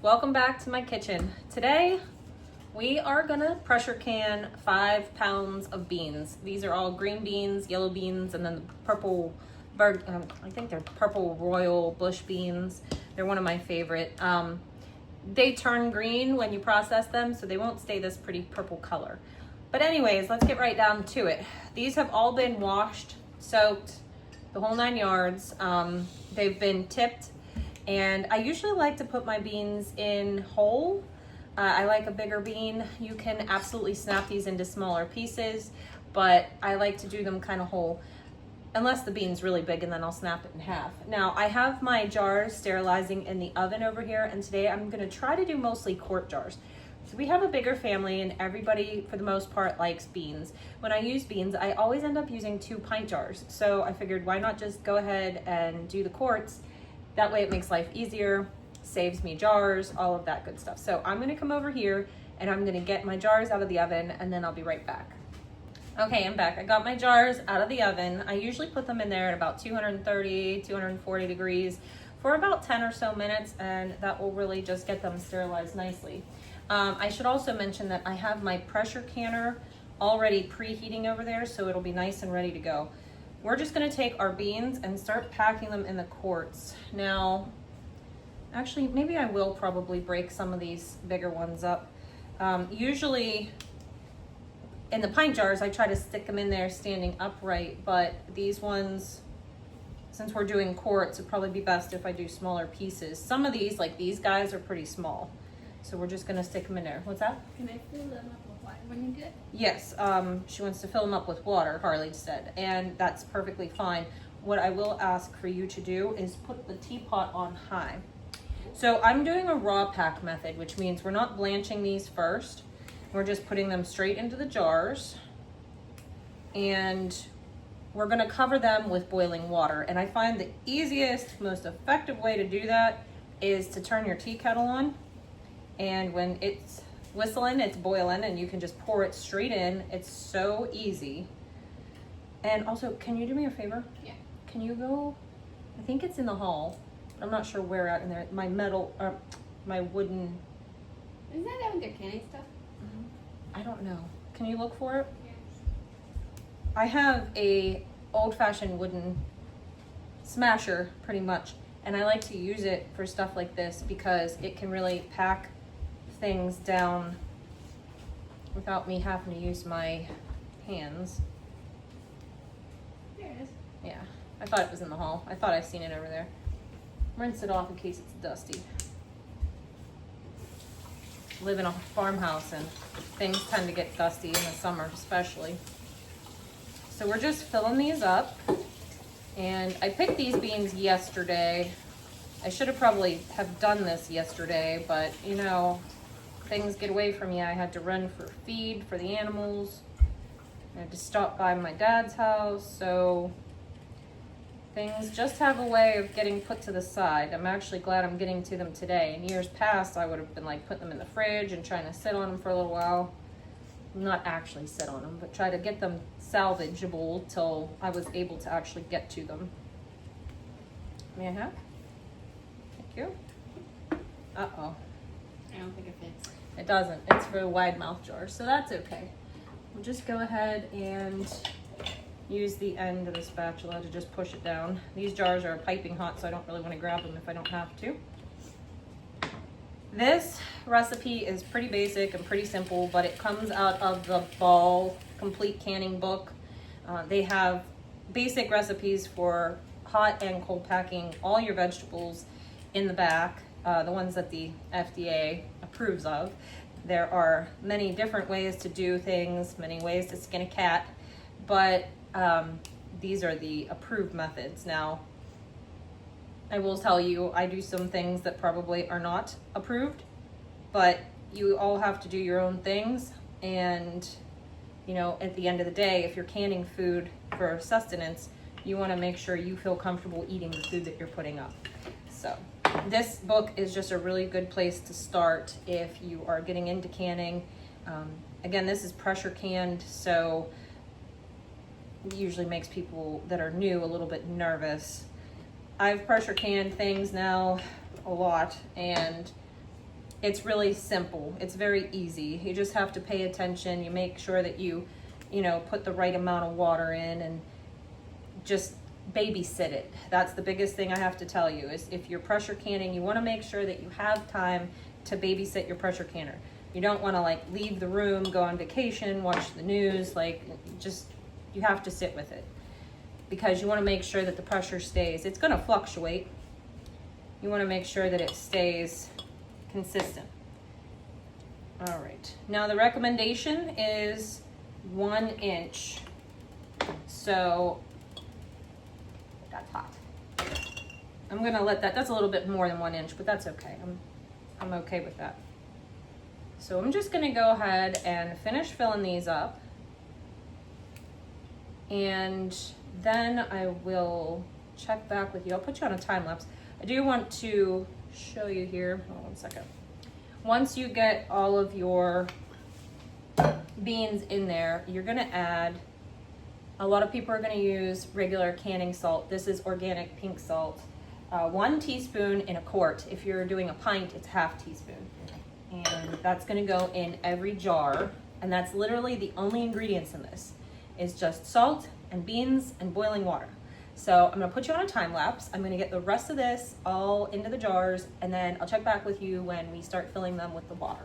welcome back to my kitchen. Today we are gonna pressure can 5 pounds of beans. These are all green beans, yellow beans, and then the purple I think they're purple royal bush beans. They're one of my favorite. They turn green when you process them, so they won't stay this pretty purple color. But anyways, let's get right down to it. These have all been washed, soaked, the whole 9 yards. They've been tipped, and I usually like to put my beans in whole. I like a bigger bean. You can absolutely snap these into smaller pieces, but I like to do them kind of whole, unless the bean's really big, and then I'll snap it in half. Now, I have my jars sterilizing in the oven over here, and today I'm gonna try to do mostly quart jars. So we have a bigger family, and everybody, for the most part, likes beans. When I use beans, I always end up using 2 pint jars. So I figured, why not just go ahead and do the quarts? That way it makes life easier, saves me jars, all of that good stuff. So I'm gonna come over here, and I'm gonna get my jars out of the oven, and then I'll be right back. Okay, I'm back. I got my jars out of the oven. I usually put them in there at about 230, 240 degrees for about 10 or so minutes, and that will really just get them sterilized nicely. I should also mention that I have my pressure canner already preheating over there, so it'll be nice and ready to go. We're just gonna take our beans and start packing them in the quarts. Now, actually, maybe I will probably break some of these bigger ones up. Usually, in the pint jars, I try to stick them in there standing upright, but these ones, since we're doing quarts, it'd probably be best if I do smaller pieces. Some of these, like these guys, are pretty small, so we're just gonna stick them in there. What's that? Can I fill them up with water when you get? Yes, she wants to fill them up with water, Harley said, and that's perfectly fine. What I will ask for you to do is put the teapot on high. So I'm doing a raw pack method, which means we're not blanching these first. We're just putting them straight into the jars, and we're gonna cover them with boiling water. And I find the easiest, most effective way to do that is to turn your tea kettle on, and when it's whistling, it's boiling, and you can just pour it straight in. It's so easy. And also, can you do me a favor? Yeah. Can you go, I think it's in the hall. I'm not sure where out in there. My metal, my wooden. Isn't that down with their canning stuff? I don't know. Can you look for it? Yeah. I have a old-fashioned wooden smasher, pretty much, and I like to use it for stuff like this because it can really pack things down without me having to use my hands. There it is. Yeah, I thought it was in the hall. I thought I seen it over there. Rinse it off in case it's dusty. Live in a farmhouse and things tend to get dusty in the summer especially. So we're just filling these up, and I picked these beans yesterday. I should have probably have done this yesterday, but you know, things get away from you. I had to run for feed for the animals. I had to stop by my dad's house, so things just have a way of getting put to the side. I'm actually glad I'm getting to them today. In years past, I would have been like putting them in the fridge and trying to sit on them for a little while. Not actually sit on them, but try to get them salvageable till I was able to actually get to them. May I have? Thank you. Uh-oh. I don't think it fits. It doesn't. It's for a wide mouth jar, so that's okay. We'll just go ahead and use the end of the spatula to just push it down. These jars are piping hot, so I don't really want to grab them if I don't have to. This recipe is pretty basic and pretty simple, but it comes out of the Ball Complete Canning book. They have basic recipes for hot and cold packing all your vegetables in the back, the ones that the FDA approves of. There are many different ways to do things, many ways to skin a cat, but these are the approved methods. Now, I will tell you, I do some things that probably are not approved, but you all have to do your own things. And, you know, at the end of the day, if you're canning food for sustenance, you want to make sure you feel comfortable eating the food that you're putting up. So this book is just a really good place to start if you are getting into canning. Again, this is pressure canned, so usually makes people that are new a little bit nervous. I've pressure canned things now a lot, and It's really simple. It's very easy. You just have to pay attention. You make sure that you know, put the right amount of water in and just babysit it. That's the biggest thing I have to tell you is if you're pressure canning, you want to make sure that you have time to babysit your pressure canner. You don't want to like leave the room, go on vacation, watch the news, like just, you have to sit with it because you want to make sure that the pressure stays. It's going to fluctuate. You want to make sure that it stays consistent. All right. Now the recommendation is 1 inch. So that's hot. I'm going to let that, that's a little bit more than 1 inch, but that's okay. I'm okay with that. So I'm just going to go ahead and finish filling these up. And then I will check back with you. I'll put you on a time lapse. I do want to show you here. Hold on 1 second. Once you get all of your beans in there, you're going to add, a lot of people are going to use regular canning salt. This is organic pink salt. 1 teaspoon in a quart. If you're doing a pint, it's ½ teaspoon. And that's going to go in every jar. And that's literally the only ingredients in this is just salt and beans and boiling water. So I'm going to put you on a time lapse. I'm going to get the rest of this all into the jars, and then I'll check back with you when we start filling them with the water.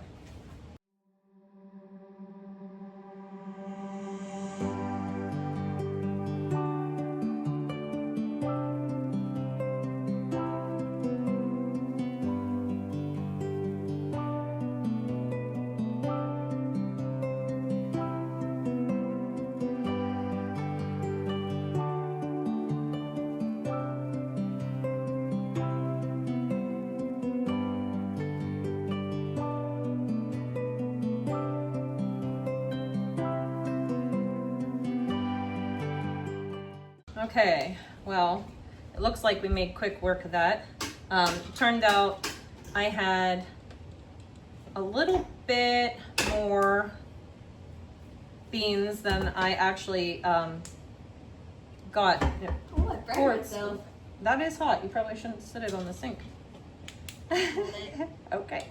Okay, well, it looks like we made quick work of that. Turned out I had a little bit more beans than I actually got. Oh, I burned Quarts. myself. That is hot. You probably shouldn't sit it on the sink. Okay.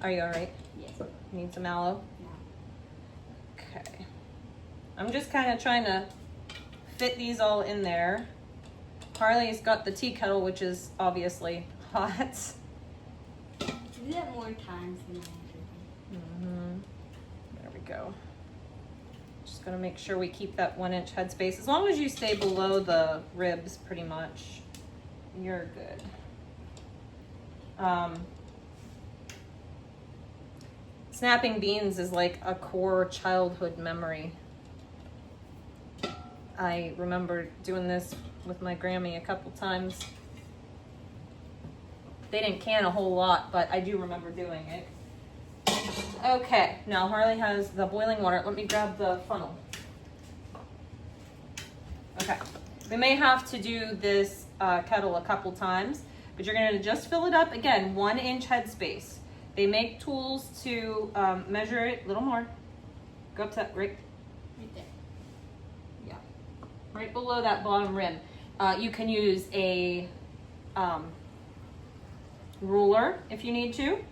Are you all right? Yes. Need some aloe? Yeah. Okay. I'm just kind of trying to fit these all in there. Harley's got the tea kettle, which is obviously hot. You do that more times than I do. There we go. Just gonna make sure we keep that 1 inch headspace. As long as you stay below the ribs, pretty much, you're good. Snapping beans is like a core childhood memory. I remember doing this with my Grammy a couple times. They didn't can a whole lot, but I do remember doing it. Okay, now Harley has the boiling water. Let me grab the funnel. Okay, we may have to do this kettle a couple times, but you're gonna just fill it up. Again, 1 inch headspace. They make tools to measure it a little more. Go up to that, right Right there. Yeah, right below that bottom rim. You can use a ruler if you need to.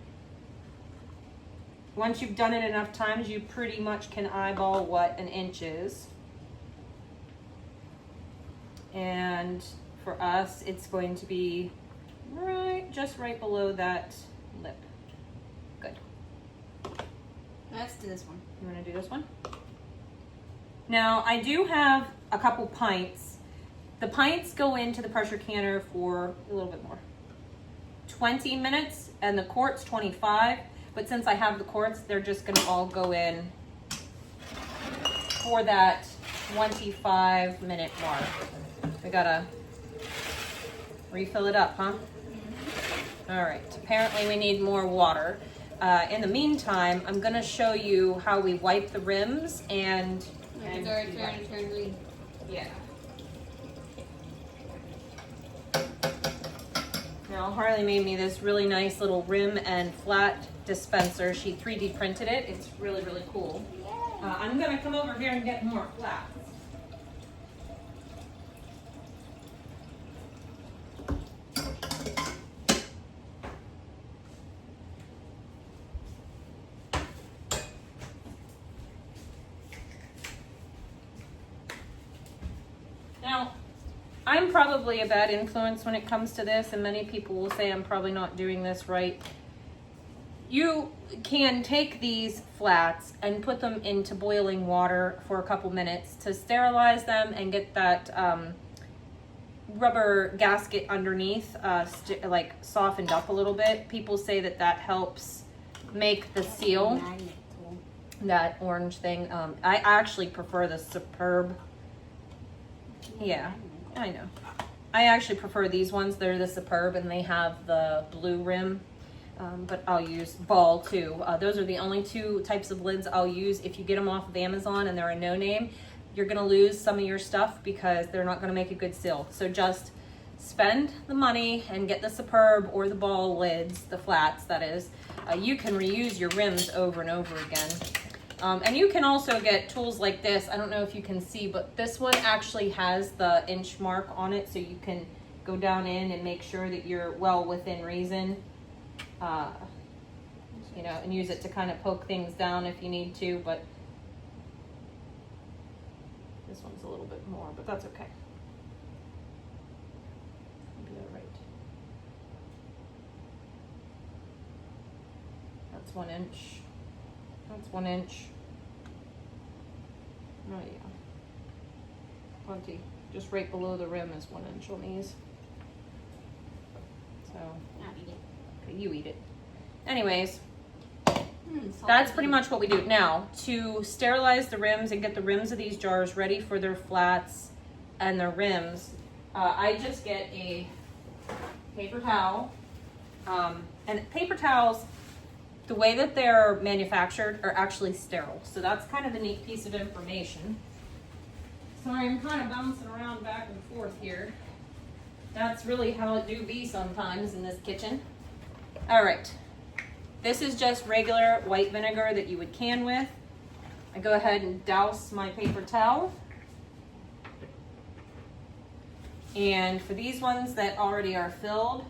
Once you've done it enough times, you pretty much can eyeball what 1 inch is. And for us, it's going to be just right below that lip. Good. Let's do this one. You want to do this one? Now, I do have a couple pints. The pints go into the pressure canner for a little bit more. 20 minutes, and the quarts 25. But since I have the quarts, they're just gonna all go in for that 25-minute mark. We gotta refill it up, huh? All right, apparently we need more water. In the meantime, I'm gonna show you how we wipe the rims and Turn green. yeah. Now Harley made me this really nice little rim and flat dispenser. She 3D printed it. It's really, really cool. I'm gonna come over here and get more flats. Now, I'm probably a bad influence when it comes to this, and many people will say I'm probably not doing this right. You can take these flats and put them into boiling water for a couple minutes to sterilize them and get that rubber gasket underneath like softened up a little bit. People say that that helps make the seal, that orange thing. I actually prefer the Superb. Yeah, I know. I actually prefer these ones. They're the Superb and they have the blue rim. But I'll use ball too. Those are the only two types of lids I'll use. If you get them off of Amazon and they're a no name, you're gonna lose some of your stuff because they're not gonna make a good seal. So just spend the money and get the Superb or the ball lids, the flats that is. You can reuse your rims over and over again. And you can also get tools like this. I don't know if you can see, but this one actually has the inch mark on it, so you can go down in and make sure that you're well within reason. You know, and use it to kind of poke things down if you need to, but this one's a little bit more, but that's okay. It'll be all right. That's 1 inch. That's 1 inch. Oh yeah. Plenty. Just right below the rim is 1 inch on these. So. Not eat it. Okay, you eat it. Anyways. That's pretty much what we do. Now, to sterilize the rims and get the rims of these jars ready for their flats and their rims, I just get a paper towel. And paper towels, the way that they're manufactured, are actually sterile. So that's kind of a neat piece of information. Sorry, I'm kind of bouncing around back and forth here. That's really how it do be sometimes in this kitchen. All right. This is just regular white vinegar that you would can with. I go ahead and douse my paper towel. And for these ones that already are filled,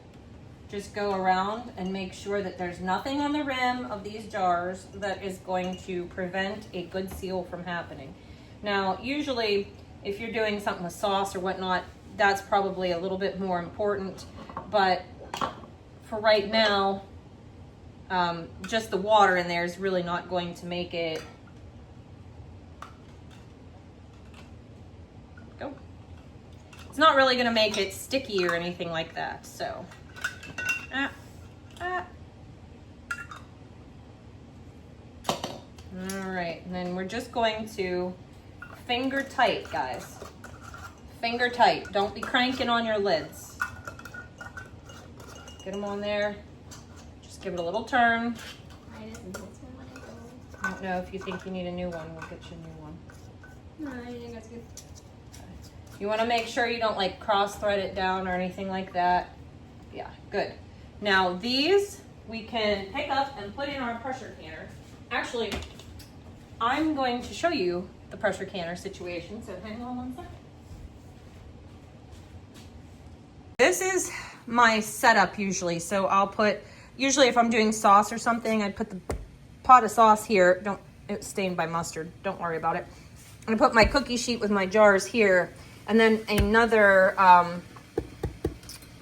just go around and make sure that there's nothing on the rim of these jars that is going to prevent a good seal from happening. Now, usually if you're doing something with sauce or whatnot, that's probably a little bit more important. But for right now, just the water in there is really not going to make it go. It's not really going to make it sticky or anything like that. So, all right, and then we're just going to finger tight, guys. Finger tight. Don't be cranking on your lids. Get them on there. Give it a little turn. I don't know if you think you need a new one. We'll get you a new one. No, I think that's good. You want to make sure you don't like cross thread it down or anything like that. Yeah, good. Now these we can pick up and put in our pressure canner. Actually, I'm going to show you the pressure canner situation. So hang on 1 second. This is my setup usually. So I'll put. Usually if I'm doing sauce or something, I'd put the pot of sauce here. It's stained by mustard. Don't worry about it. I'm gonna put my cookie sheet with my jars here, and then another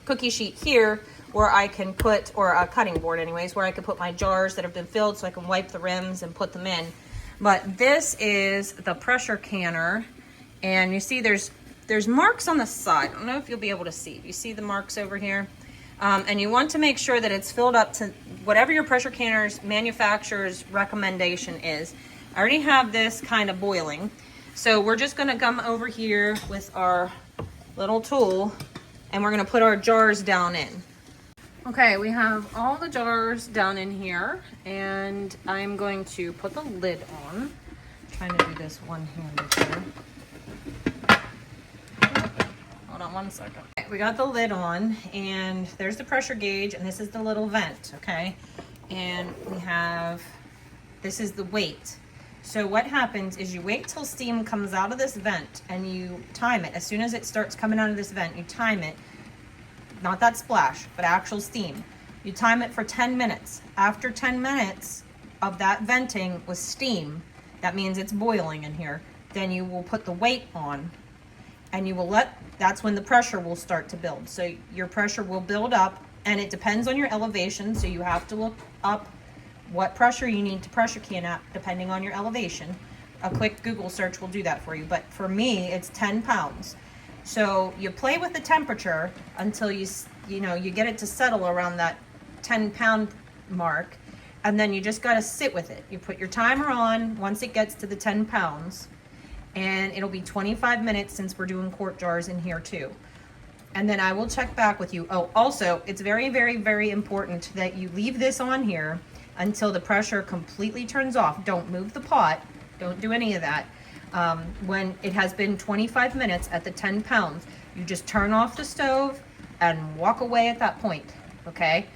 cookie sheet here where I can put, or a cutting board anyways, where I can put my jars that have been filled so I can wipe the rims and put them in. But this is the pressure canner, and you see there's marks on the side. I don't know if you'll be able to see. You see the marks over here? And you want to make sure that it's filled up to whatever your pressure canner's manufacturer's recommendation is. I already have this kind of boiling. So we're just going to come over here with our little tool and we're going to put our jars down in. Okay, we have all the jars down in here and I'm going to put the lid on. I'm trying to do this one-handed here. Hold on 1 second. Okay, we got the lid on and there's the pressure gauge and this is the little vent, okay? And we have, this is the weight. So what happens is you wait till steam comes out of this vent and you time it. As soon as it starts coming out of this vent, you time it. Not that splash, but actual steam. You time it for 10 minutes. After 10 minutes of that venting with steam, that means it's boiling in here, then you will put the weight on. and you will that's when the pressure will start to build. So your pressure will build up, and it depends on your elevation. So you have to look up what pressure you need to pressure can at depending on your elevation. A quick Google search will do that for you. But for me, it's 10 pounds. So you play with the temperature until you get it to settle around that 10-pound mark. And then you just got to sit with it. You put your timer on once it gets to the 10 pounds, and it'll be 25 minutes since we're doing quart jars in here too. And then I will check back with you. Oh, also, it's very, very, very important that you leave this on here until the pressure completely turns off. Don't move the pot. Don't do any of that. When it has been 25 minutes at the 10 pounds, you just turn off the stove and walk away at that point, okay?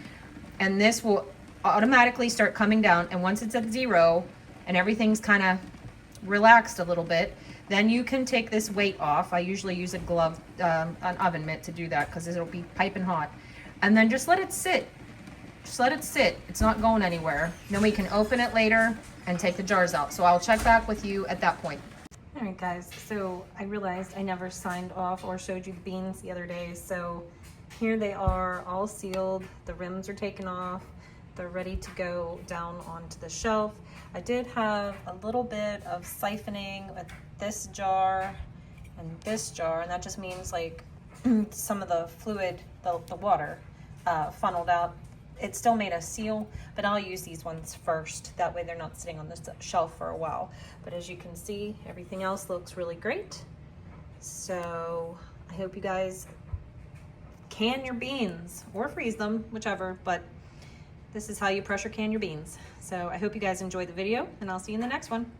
And this will automatically start coming down, and once it's at 0 and everything's kind of relaxed a little bit, then you can take this weight off. I usually use a glove, an oven mitt to do that because it'll be piping hot. And then just let it sit. Just let it sit. It's not going anywhere. Then we can open it later and take the jars out. So I'll check back with you at that point. All right, guys, so I realized I never signed off or showed you the beans the other day. So here they are, all sealed. The rims are taken off. They're ready to go down onto the shelf. I did have a little bit of siphoning with this jar and this jar, and that just means like some of the fluid, the water, funneled out. It still made a seal, but I'll use these ones first. That way they're not sitting on the shelf for a while. But as you can see, everything else looks really great. So I hope you guys can your beans or freeze them, whichever, but this is how you pressure can your beans. So I hope you guys enjoyed the video, and I'll see you in the next one.